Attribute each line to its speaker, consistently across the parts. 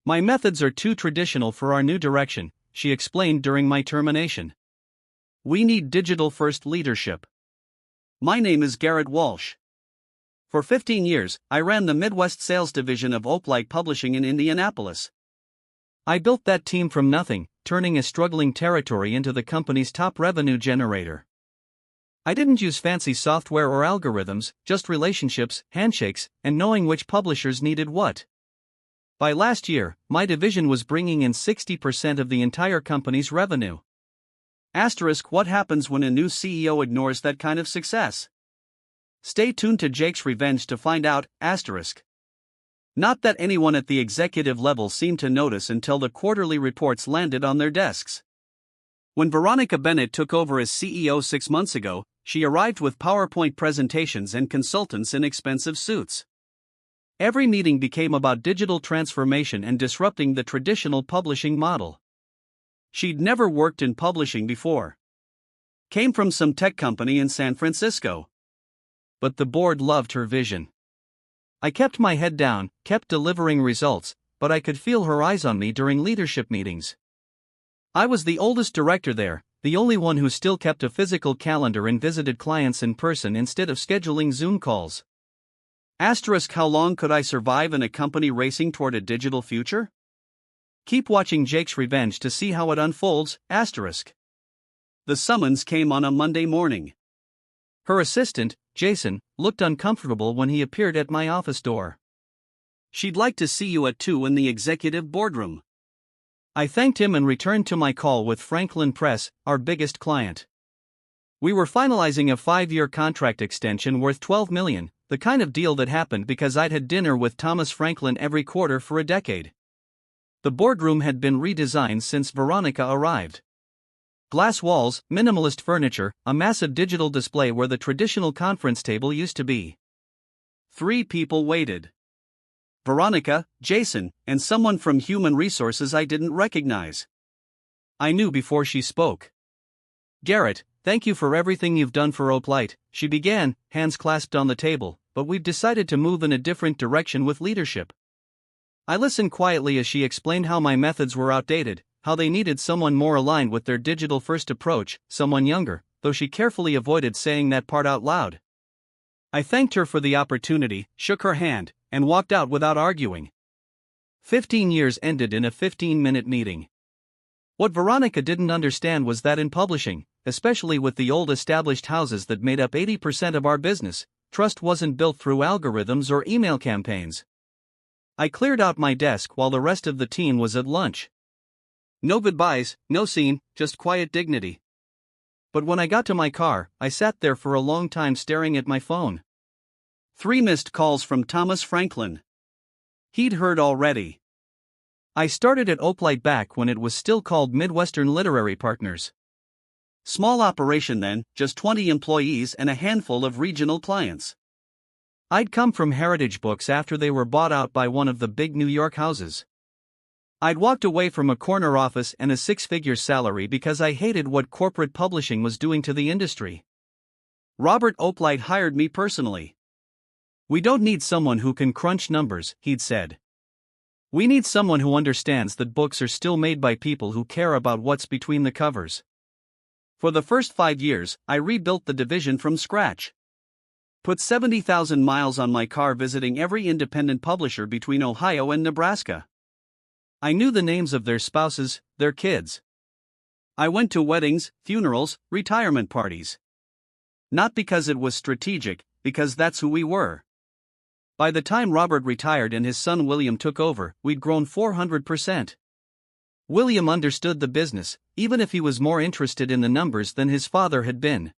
Speaker 1: My methods are too traditional for our new direction, she explained during my termination. We need digital-first leadership. My name is Garrett Walsh. For 15 years, I ran the Midwest sales division of Oaklight Publishing in Indianapolis. I built that team from nothing, turning a struggling territory into the company's top revenue generator. I didn't use fancy software or algorithms, just relationships, handshakes, and knowing which publishers needed what. By last year, my division was bringing in 60% of the entire company's revenue. What happens when a new CEO ignores that kind of success? Stay tuned to Jake's Revenge to find out. Not that anyone at the executive level seemed to notice until the quarterly reports landed on their desks. When Veronica Bennett took over as CEO 6 months ago, she arrived with PowerPoint presentations and consultants in expensive suits. Every meeting became about digital transformation and disrupting the traditional publishing model. She'd never worked in publishing before. Came from some tech company in San Francisco. But the board loved her vision. I kept my head down, kept delivering results, but I could feel her eyes on me during leadership meetings. I was the oldest director there, the only one who still kept a physical calendar and visited clients in person instead of scheduling Zoom calls. How long could I survive in a company racing toward a digital future? Keep watching Jake's Revenge to see how it unfolds. The summons came on a Monday morning. Her assistant, Jason, looked uncomfortable when he appeared at my office door. She'd like to see you at 2 in the executive boardroom. I thanked him and returned to my call with Franklin Press, our biggest client. We were finalizing a 5-year contract extension worth $12 million, the kind of deal that happened because I'd had dinner with Thomas Franklin every quarter for a decade. The boardroom had been redesigned since Veronica arrived. Glass walls, minimalist furniture, a massive digital display where the traditional conference table used to be. 3 people waited. Veronica, Jason, and someone from Human Resources I didn't recognize. I knew before she spoke. Garrett, thank you for everything you've done for Oaklight, she began, hands clasped on the table, but we've decided to move in a different direction with leadership. I listened quietly as she explained how my methods were outdated, how they needed someone more aligned with their digital-first approach, someone younger, though she carefully avoided saying that part out loud. I thanked her for the opportunity, shook her hand, and walked out without arguing. 15 years ended in a 15-minute meeting. What Veronica didn't understand was that in publishing, especially with the old established houses that made up 80% of our business, trust wasn't built through algorithms or email campaigns. I cleared out my desk while the rest of the team was at lunch. No goodbyes, no scene, just quiet dignity. But when I got to my car, I sat there for a long time staring at my phone. 3 missed calls from Thomas Franklin. He'd heard already. I started at Oaklight back when it was still called Midwestern Literary Partners. Small operation then, just 20 employees and a handful of regional clients. I'd come from Heritage Books after they were bought out by one of the big New York houses. I'd walked away from a corner office and a 6-figure salary because I hated what corporate publishing was doing to the industry. Robert Oaklight hired me personally. We don't need someone who can crunch numbers, he'd said. We need someone who understands that books are still made by people who care about what's between the covers. For the first 5 years, I rebuilt the division from scratch. Put 70,000 miles on my car visiting every independent publisher between Ohio and Nebraska. I knew the names of their spouses, their kids. I went to weddings, funerals, retirement parties. Not because it was strategic, because that's who we were. By the time Robert retired and his son William took over, we'd grown 400%. William understood the business, even if he was more interested in the numbers than his father had been.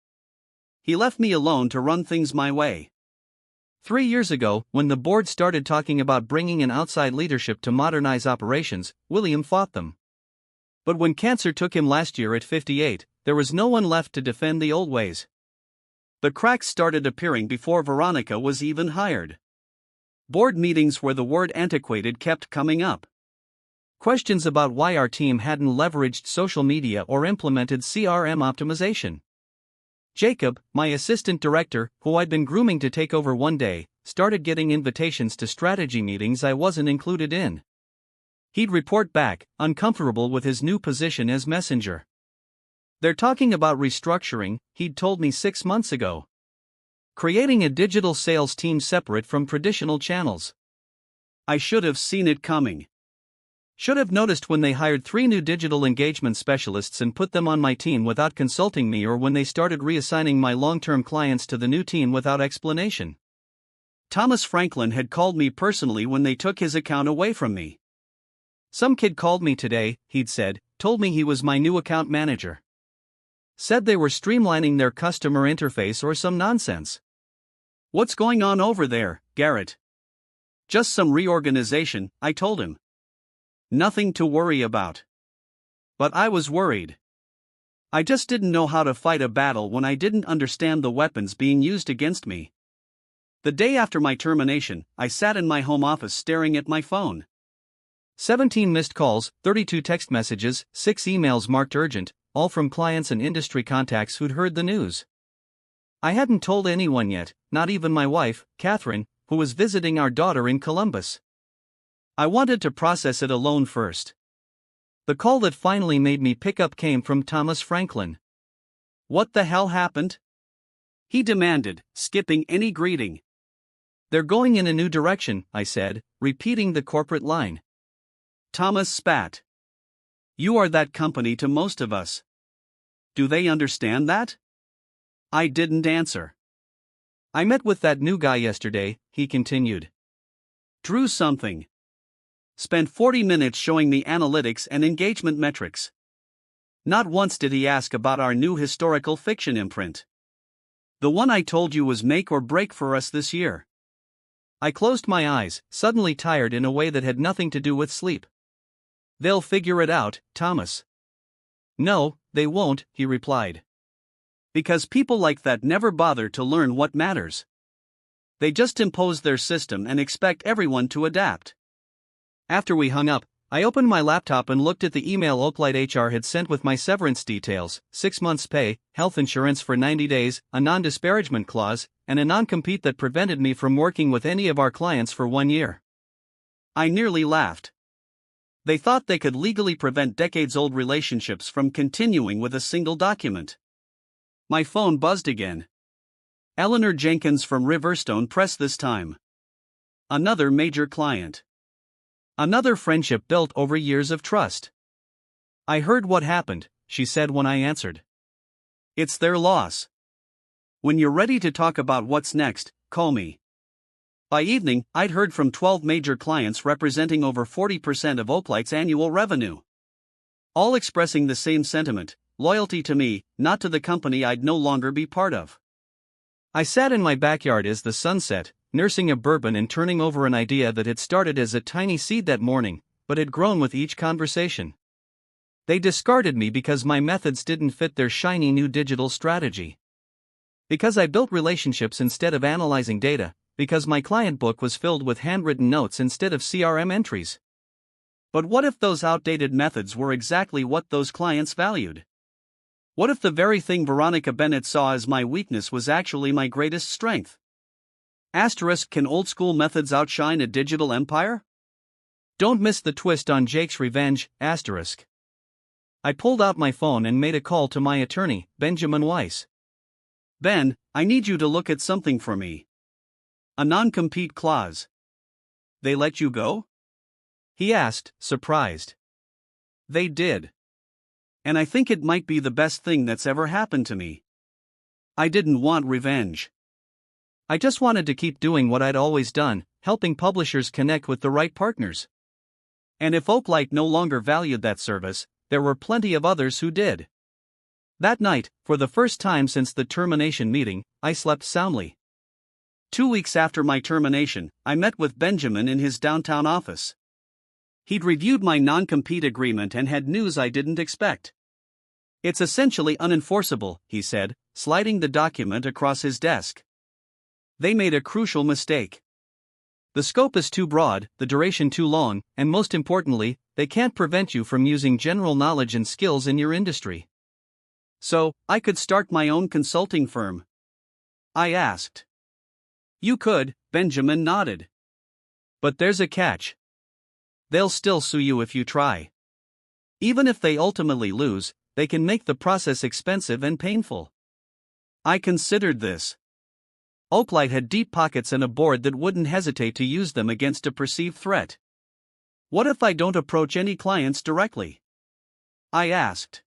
Speaker 1: He left me alone to run things my way. 3 years ago, when the board started talking about bringing in outside leadership to modernize operations, William fought them. But when cancer took him last year at 58, there was no one left to defend the old ways. The cracks started appearing before Veronica was even hired. Board meetings where the word antiquated kept coming up. Questions about why our team hadn't leveraged social media or implemented CRM optimization. Jacob, my assistant director, who I'd been grooming to take over one day, started getting invitations to strategy meetings I wasn't included in. He'd report back, uncomfortable with his new position as messenger. They're talking about restructuring, he'd told me 6 months ago. Creating a digital sales team separate from traditional channels. I should have seen it coming. Should have noticed when they hired 3 new digital engagement specialists and put them on my team without consulting me, or when they started reassigning my long-term clients to the new team without explanation. Thomas Franklin had called me personally when they took his account away from me. Some kid called me today, he'd said, told me he was my new account manager. Said they were streamlining their customer interface or some nonsense. What's going on over there, Garrett? Just some reorganization, I told him. Nothing to worry about. But I was worried. I just didn't know how to fight a battle when I didn't understand the weapons being used against me. The day after my termination, I sat in my home office staring at my phone. 17 missed calls, 32 text messages, 6 emails marked urgent, all from clients and industry contacts who'd heard the news. I hadn't told anyone yet, not even my wife, Catherine, who was visiting our daughter in Columbus. I wanted to process it alone first. The call that finally made me pick up came from Thomas Franklin. What the hell happened? He demanded, skipping any greeting. They're going in a new direction, I said, repeating the corporate line. Thomas spat. You are that company to most of us. Do they understand that? I didn't answer. I met with that new guy yesterday, he continued. Drew something. Spent 40 minutes showing me analytics and engagement metrics. Not once did he ask about our new historical fiction imprint. The one I told you was make or break for us this year. I closed my eyes, suddenly tired in a way that had nothing to do with sleep. They'll figure it out, Thomas. No, they won't, he replied. Because people like that never bother to learn what matters. They just impose their system and expect everyone to adapt. After we hung up, I opened my laptop and looked at the email Oaklight HR had sent with my severance details, 6 months' pay, health insurance for 90 days, a non-disparagement clause, and a non-compete that prevented me from working with any of our clients for 1 year. I nearly laughed. They thought they could legally prevent decades-old relationships from continuing with a single document. My phone buzzed again. Eleanor Jenkins from Riverstone Press this time. Another major client. Another friendship built over years of trust. I heard what happened, she said when I answered. It's their loss. When you're ready to talk about what's next, call me. By evening, I'd heard from 12 major clients representing over 40% of Oaklight's annual revenue. All expressing the same sentiment, loyalty to me, not to the company I'd no longer be part of. I sat in my backyard as the sun set, nursing a bourbon and turning over an idea that had started as a tiny seed that morning, but had grown with each conversation. They discarded me because my methods didn't fit their shiny new digital strategy. Because I built relationships instead of analyzing data, because my client book was filled with handwritten notes instead of CRM entries. But what if those outdated methods were exactly what those clients valued? What if the very thing Veronica Bennett saw as my weakness was actually my greatest strength? Can old-school methods outshine a digital empire? Don't miss the twist on Jake's revenge, I pulled out my phone and made a call to my attorney, Benjamin Weiss. Ben, I need you to look at something for me. A non-compete clause. They let you go? He asked, surprised. They did. And I think it might be the best thing that's ever happened to me. I didn't want revenge. I just wanted to keep doing what I'd always done, helping publishers connect with the right partners. And if Oaklight no longer valued that service, there were plenty of others who did. That night, for the first time since the termination meeting, I slept soundly. 2 weeks after my termination, I met with Benjamin in his downtown office. He'd reviewed my non-compete agreement and had news I didn't expect. It's essentially unenforceable, he said, sliding the document across his desk. They made a crucial mistake. The scope is too broad, the duration too long, and most importantly, they can't prevent you from using general knowledge and skills in your industry. So, I could start my own consulting firm. I asked. You could, Benjamin nodded. But there's a catch. They'll still sue you if you try. Even if they ultimately lose, they can make the process expensive and painful. I considered this. Oaklight had deep pockets and a board that wouldn't hesitate to use them against a perceived threat. What if I don't approach any clients directly? I asked.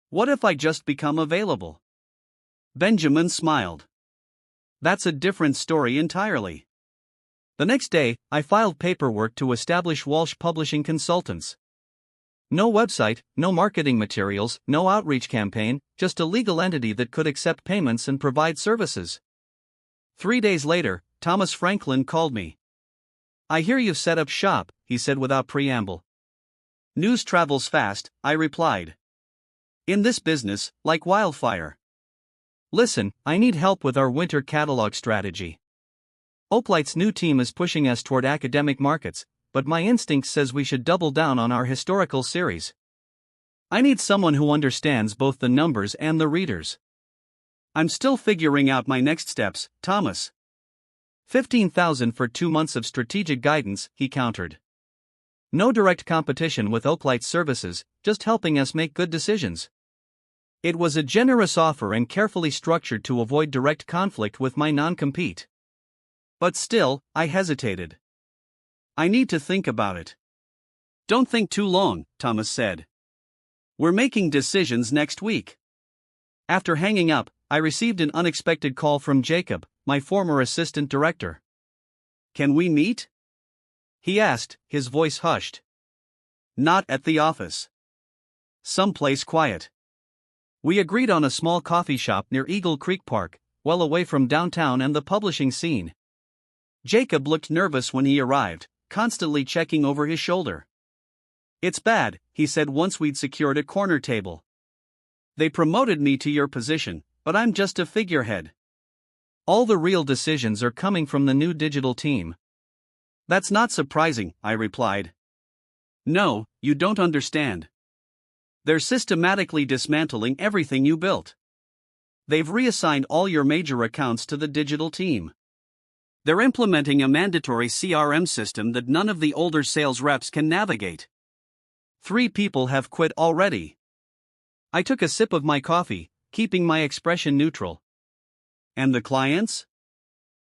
Speaker 1: What if I just become available? Benjamin smiled. That's a different story entirely. The next day, I filed paperwork to establish Walsh Publishing Consultants. No website, no marketing materials, no outreach campaign, just a legal entity that could accept payments and provide services. 3 days later, Thomas Franklin called me. I hear you've set up shop, he said without preamble. News travels fast, I replied. In this business, like wildfire. Listen, I need help with our winter catalog strategy. Oaklight's new team is pushing us toward academic markets, but my instinct says we should double down on our historical series. I need someone who understands both the numbers and the readers. I'm still figuring out my next steps, Thomas. 15,000 for 2 months of strategic guidance, he countered. No direct competition with Oaklight's services, just helping us make good decisions. It was a generous offer and carefully structured to avoid direct conflict with my non-compete. But still, I hesitated. I need to think about it. Don't think too long, Thomas said. We're making decisions next week. After hanging up, I received an unexpected call from Jacob, my former assistant director. Can we meet? He asked, his voice hushed. Not at the office. Someplace quiet. We agreed on a small coffee shop near Eagle Creek Park, well away from downtown and the publishing scene. Jacob looked nervous when he arrived, constantly checking over his shoulder. It's bad, he said once we'd secured a corner table. They promoted me to your position, but I'm just a figurehead. All the real decisions are coming from the new digital team. That's not surprising, I replied. No, you don't understand. They're systematically dismantling everything you built. They've reassigned all your major accounts to the digital team. They're implementing a mandatory CRM system that none of the older sales reps can navigate. 3 people have quit already. I took a sip of my coffee, keeping my expression neutral. And the clients?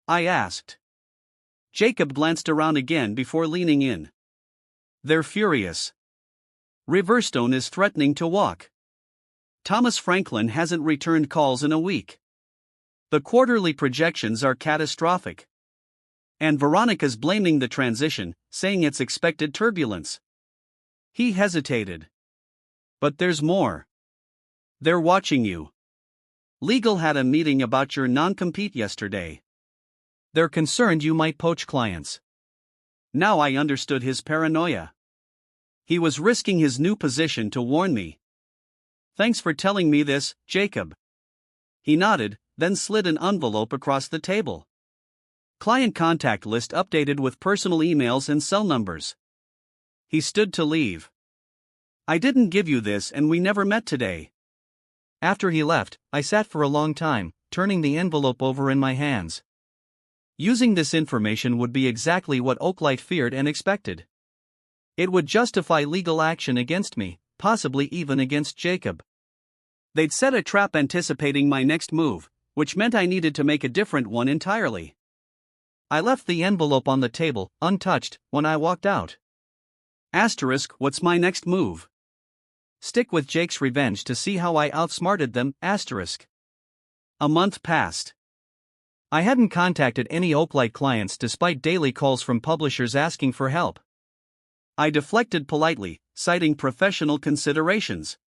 Speaker 1: I asked. Jacob glanced around again before leaning in. They're furious. Riverstone is threatening to walk. Thomas Franklin hasn't returned calls in a week. The quarterly projections are catastrophic. And Veronica's blaming the transition, saying it's expected turbulence. He hesitated. But there's more. They're watching you. Legal had a meeting about your non-compete yesterday. They're concerned you might poach clients. Now I understood his paranoia. He was risking his new position to warn me. Thanks for telling me this, Jacob. He nodded, then slid an envelope across the table. Client contact list updated with personal emails and cell numbers. He stood to leave. I didn't give you this and we never met today. After he left, I sat for a long time, turning the envelope over in my hands. Using this information would be exactly what Oaklight feared and expected. It would justify legal action against me, possibly even against Jacob. They'd set a trap anticipating my next move, which meant I needed to make a different one entirely. I left the envelope on the table, untouched, when I walked out. Asterisk, what's my next move? Stick with Jake's revenge to see how I outsmarted them, asterisk. A month passed. I hadn't contacted any Oaklight clients despite daily calls from publishers asking for help. I deflected politely, citing professional considerations.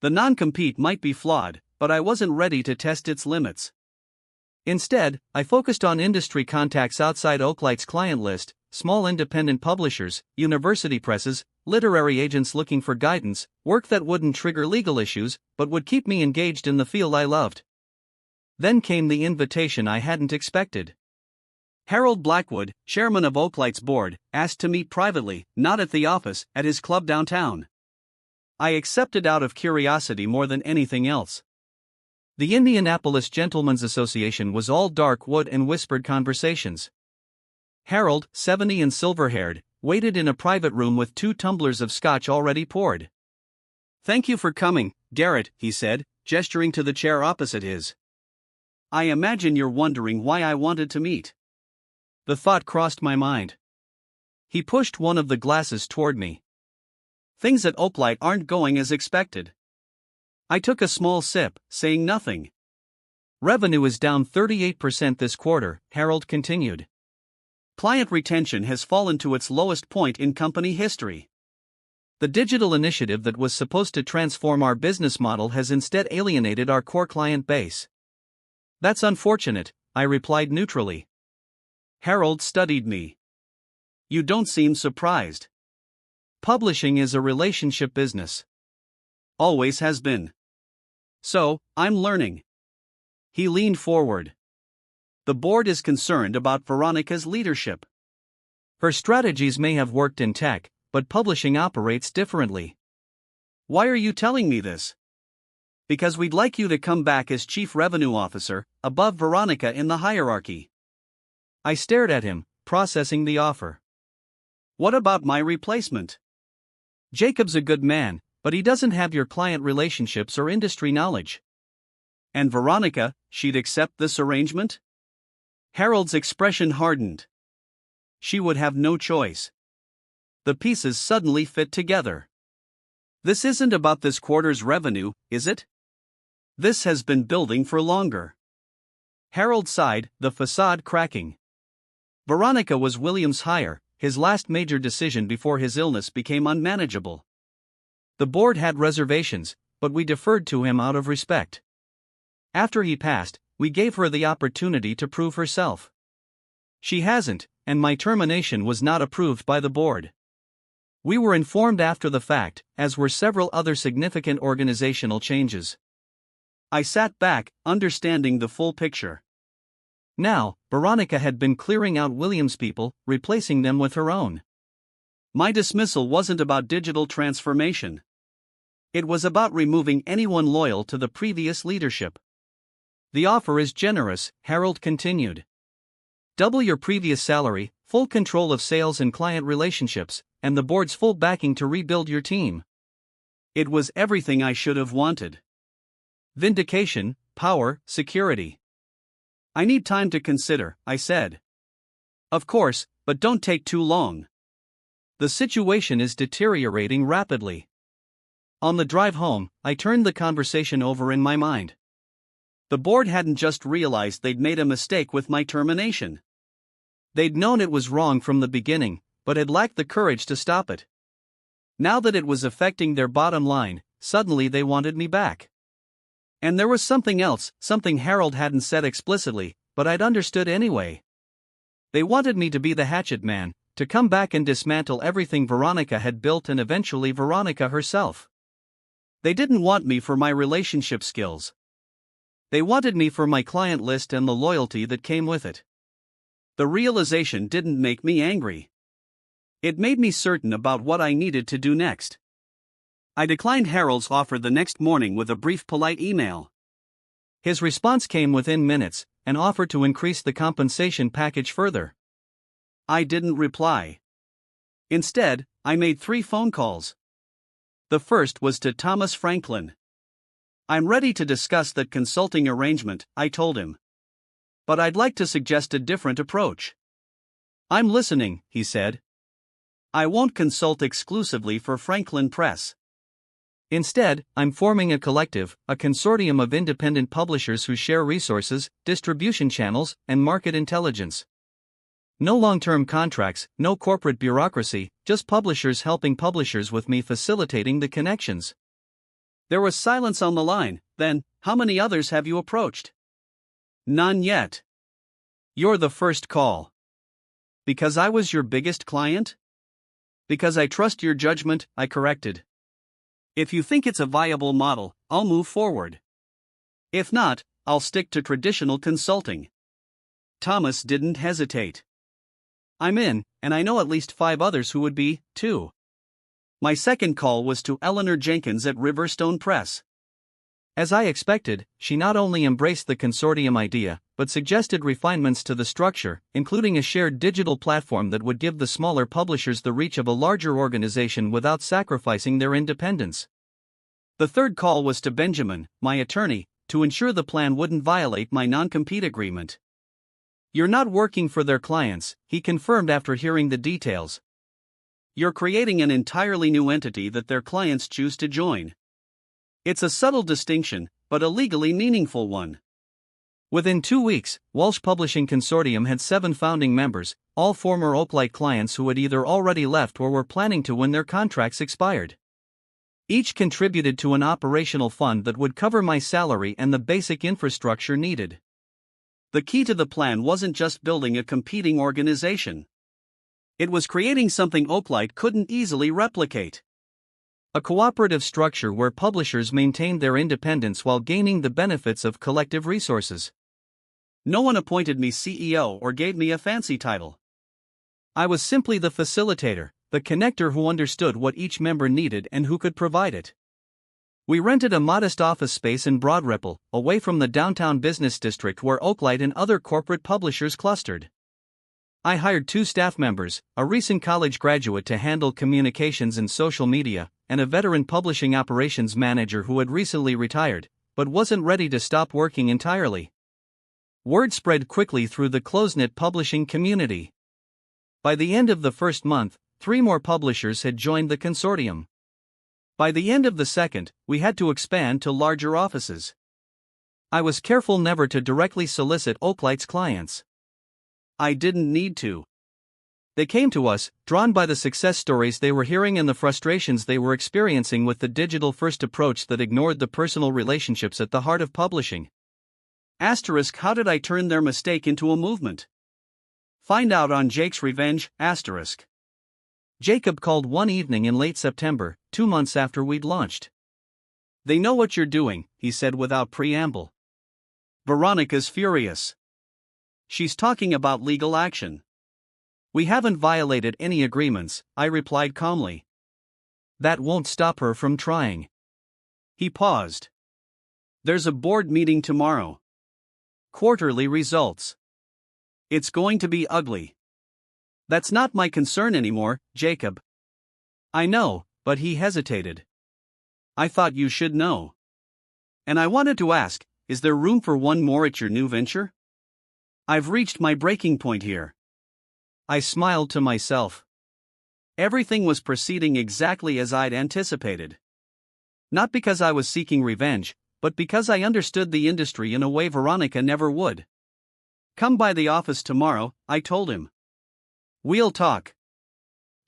Speaker 1: The non-compete might be flawed, but I wasn't ready to test its limits. Instead, I focused on industry contacts outside Oaklight's client list, small independent publishers, university presses, literary agents looking for guidance, work that wouldn't trigger legal issues, but would keep me engaged in the field I loved. Then came the invitation I hadn't expected. Harold Blackwood, chairman of Oaklight's board, asked to meet privately, not at the office, at his club downtown. I accepted out of curiosity more than anything else. The Indianapolis Gentlemen's Association was all dark wood and whispered conversations. Harold, 70 and silver-haired, waited in a private room with 2 tumblers of scotch already poured. "Thank you for coming, Garrett," he said, gesturing to the chair opposite his. "I imagine you're wondering why I wanted to meet." The thought crossed my mind. He pushed one of the glasses toward me. "Things at Oaklight aren't going as expected." I took a small sip, saying nothing. "Revenue is down 38% this quarter," Harold continued. "Client retention has fallen to its lowest point in company history. The digital initiative that was supposed to transform our business model has instead alienated our core client base." "That's unfortunate," I replied neutrally. Harold studied me. "You don't seem surprised. Publishing is a relationship business. Always has been. So, I'm learning." He leaned forward. "The board is concerned about Veronica's leadership. Her strategies may have worked in tech, but publishing operates differently." "Why are you telling me this?" "Because we'd like you to come back as Chief Revenue Officer, above Veronica in the hierarchy." I stared at him, processing the offer. "What about my replacement?" "Jacob's a good man, but he doesn't have your client relationships or industry knowledge." "And Veronica, she'd accept this arrangement?" Harold's expression hardened. "She would have no choice." The pieces suddenly fit together. "This isn't about this quarter's revenue, is it? This has been building for longer." Harold sighed, the facade cracking. "Veronica was William's hire, his last major decision before his illness became unmanageable. The board had reservations, but we deferred to him out of respect. After he passed, we gave her the opportunity to prove herself. She hasn't, and my termination was not approved by the board. We were informed after the fact, as were several other significant organizational changes." I sat back, understanding the full picture. Now, Veronica had been clearing out Williams' people, replacing them with her own. My dismissal wasn't about digital transformation. It was about removing anyone loyal to the previous leadership. "The offer is generous," Harold continued. "Double your previous salary, full control of sales and client relationships, and the board's full backing to rebuild your team." It was everything I should have wanted. Vindication, power, security. "I need time to consider," I said. "Of course, but don't take too long. The situation is deteriorating rapidly." On the drive home, I turned the conversation over in my mind. The board hadn't just realized they'd made a mistake with my termination. They'd known it was wrong from the beginning, but had lacked the courage to stop it. Now that it was affecting their bottom line, suddenly they wanted me back. And there was something else, something Harold hadn't said explicitly, but I'd understood anyway. They wanted me to be the hatchet man, to come back and dismantle everything Veronica had built and eventually Veronica herself. They didn't want me for my relationship skills. They wanted me for my client list and the loyalty that came with it. The realization didn't make me angry. It made me certain about what I needed to do next. I declined Harold's offer the next morning with a brief polite email. His response came within minutes, an offer to increase the compensation package further. I didn't reply. Instead, I made 3 phone calls. The first was to Thomas Franklin. "I'm ready to discuss that consulting arrangement," I told him. "But I'd like to suggest a different approach." "I'm listening," he said. "I won't consult exclusively for Franklin Press. Instead, I'm forming a collective, a consortium of independent publishers who share resources, distribution channels, and market intelligence. No long-term contracts, no corporate bureaucracy, just publishers helping publishers with me facilitating the connections." There was silence on the line. "Then, how many others have you approached?" "None yet." "You're the first call." "Because I was your biggest client?" "Because I trust your judgment," I corrected. "If you think it's a viable model, I'll move forward. If not, I'll stick to traditional consulting." Thomas didn't hesitate. "I'm in, and I know at least 5 others who would be, too." My second call was to Eleanor Jenkins at Riverstone Press. As I expected, she not only embraced the consortium idea, but suggested refinements to the structure, including a shared digital platform that would give the smaller publishers the reach of a larger organization without sacrificing their independence. The third call was to Benjamin, my attorney, to ensure the plan wouldn't violate my non-compete agreement. "You're not working for their clients," he confirmed after hearing the details. "You're creating an entirely new entity that their clients choose to join. It's a subtle distinction, but a legally meaningful one." Within 2 weeks, Walsh Publishing Consortium had 7 founding members, all former Oaklight clients who had either already left or were planning to when their contracts expired. Each contributed to an operational fund that would cover my salary and the basic infrastructure needed. The key to the plan wasn't just building a competing organization. It was creating something Oaklight couldn't easily replicate. A cooperative structure where publishers maintained their independence while gaining the benefits of collective resources. No one appointed me CEO or gave me a fancy title. I was simply the facilitator, the connector who understood what each member needed and who could provide it. We rented a modest office space in Broad Ripple, away from the downtown business district where Oaklight and other corporate publishers clustered. I hired 2 staff members, a recent college graduate to handle communications and social media, and a veteran publishing operations manager who had recently retired, but wasn't ready to stop working entirely. Word spread quickly through the close-knit publishing community. By the end of the first month, 3 more publishers had joined the consortium. By the end of the second, we had to expand to larger offices. I was careful never to directly solicit Oaklight's clients. I didn't need to. They came to us, drawn by the success stories they were hearing and the frustrations they were experiencing with the digital-first approach that ignored the personal relationships at the heart of publishing. Asterisk, how did I turn their mistake into a movement? Find out on Jake's Revenge, asterisk. Jacob called one evening in late September, 2 months after we'd launched. "They know what you're doing," he said without preamble. "Veronica's furious. She's talking about legal action." "We haven't violated any agreements," I replied calmly. "That won't stop her from trying." He paused. "There's a board meeting tomorrow. Quarterly results. It's going to be ugly." "That's not my concern anymore, Jacob." "I know," but he hesitated. "I thought you should know. And I wanted to ask, is there room for one more at your new venture? I've reached my breaking point here." I smiled to myself. Everything was proceeding exactly as I'd anticipated. Not because I was seeking revenge, but because I understood the industry in a way Veronica never would. "Come by the office tomorrow," I told him. "We'll talk."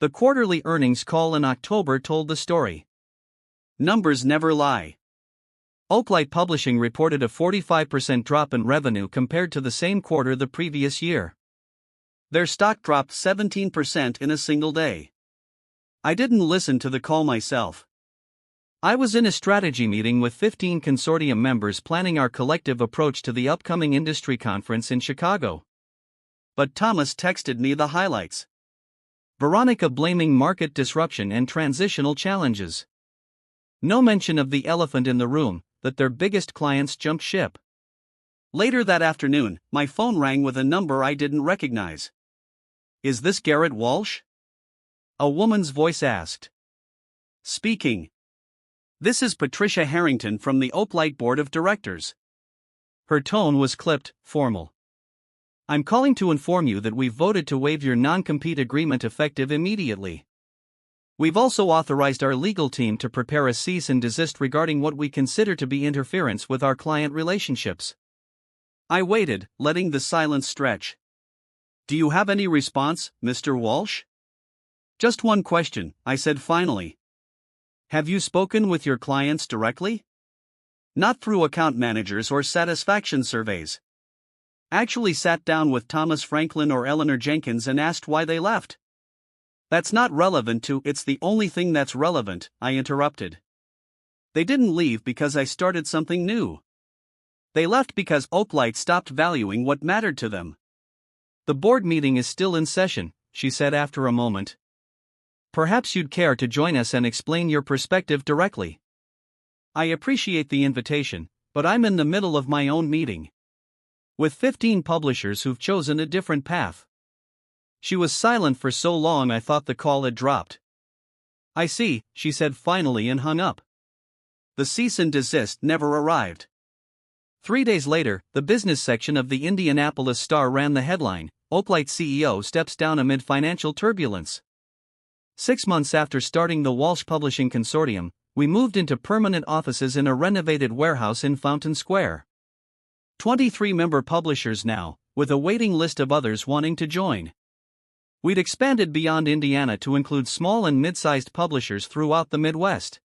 Speaker 1: The quarterly earnings call in October told the story. Numbers never lie. Oaklight Publishing reported a 45% drop in revenue compared to the same quarter the previous year. Their stock dropped 17% in a single day. I didn't listen to the call myself. I was in a strategy meeting with 15 consortium members planning our collective approach to the upcoming industry conference in Chicago. But Thomas texted me the highlights. Veronica blaming market disruption and transitional challenges. No mention of the elephant in the room, that their biggest clients jumped ship. Later that afternoon, my phone rang with a number I didn't recognize. "Is this Garrett Walsh?" A woman's voice asked. "Speaking. This is Patricia Harrington from the Oaklight Board of Directors." Her tone was clipped, formal. "I'm calling to inform you that we've voted to waive your non-compete agreement effective immediately. We've also authorized our legal team to prepare a cease and desist regarding what we consider to be interference with our client relationships." I waited, letting the silence stretch. "Do you have any response, Mr. Walsh?" "Just one question," I said finally. "Have you spoken with your clients directly? Not through account managers or satisfaction surveys. Actually sat down with Thomas Franklin or Eleanor Jenkins and asked why they left?" "That's not relevant to it's the only thing that's relevant," I interrupted. "They didn't leave because I started something new. They left because Oaklight stopped valuing what mattered to them." "The board meeting is still in session," she said after a moment. "Perhaps you'd care to join us and explain your perspective directly." I appreciate the invitation, but I'm in the middle of my own meeting with 15 publishers who've chosen a different path." She was silent for so long I thought the call had dropped. "I see," she said finally and hung up. The cease and desist never arrived. 3 days later, the business section of the Indianapolis Star ran the headline, "Oaklight CEO steps down amid financial turbulence." 6 months after starting the Walsh Publishing Consortium, we moved into permanent offices in a renovated warehouse in Fountain Square. 23 member publishers now, with a waiting list of others wanting to join. We'd expanded beyond Indiana to include small and mid-sized publishers throughout the Midwest.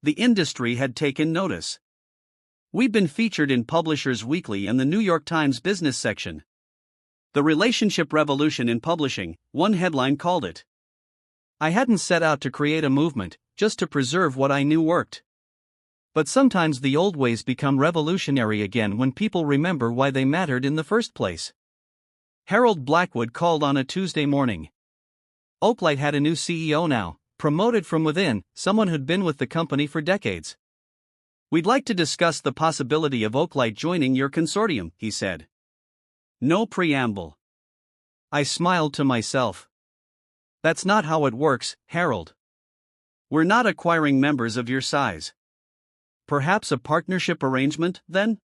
Speaker 1: The industry had taken notice. We'd been featured in Publishers Weekly and the New York Times business section. "The relationship revolution in publishing," one headline called it. I hadn't set out to create a movement, just to preserve what I knew worked. But sometimes the old ways become revolutionary again when people remember why they mattered in the first place. Harold Blackwood called on a Tuesday morning. Oaklight had a new CEO now, promoted from within, someone who'd been with the company for decades. "We'd like to discuss the possibility of Oaklight joining your consortium," he said. No preamble. I smiled to myself. "That's not how it works, Harold. We're not acquiring members of your size." "Perhaps a partnership arrangement, then?"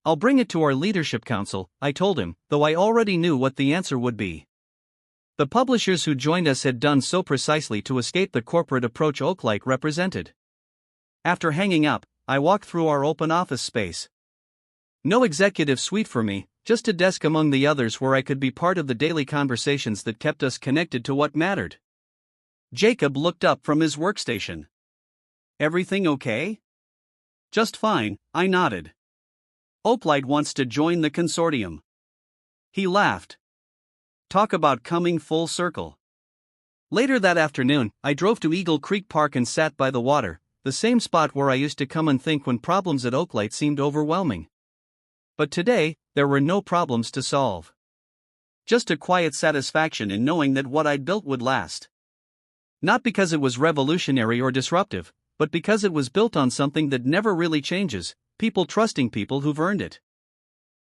Speaker 1: "I'll bring it to our leadership council," I told him, though I already knew what the answer would be. The publishers who joined us had done so precisely to escape the corporate approach Oaklight represented. After hanging up, I walked through our open office space. No executive suite for me, just a desk among the others where I could be part of the daily conversations that kept us connected to what mattered. Jacob looked up from his workstation. "Everything okay?" "Just fine," I nodded. "Oaklight wants to join the consortium." He laughed. Talk about coming full circle. Later that afternoon, I drove to Eagle Creek Park and sat by the water, the same spot where I used to come and think when problems at Oaklight seemed overwhelming. But today, there were no problems to solve. Just a quiet satisfaction in knowing that what I'd built would last. Not because it was revolutionary or disruptive, but because it was built on something that never really changes, people trusting people who've earned it.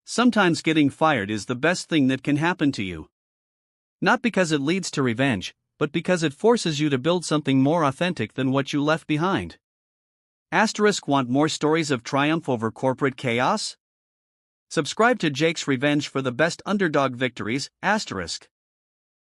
Speaker 1: Sometimes getting fired is the best thing that can happen to you. Not because it leads to revenge, but because it forces you to build something more authentic than what you left behind. Want more stories of triumph over corporate chaos? Subscribe to Jake's Revenge for the best underdog victories.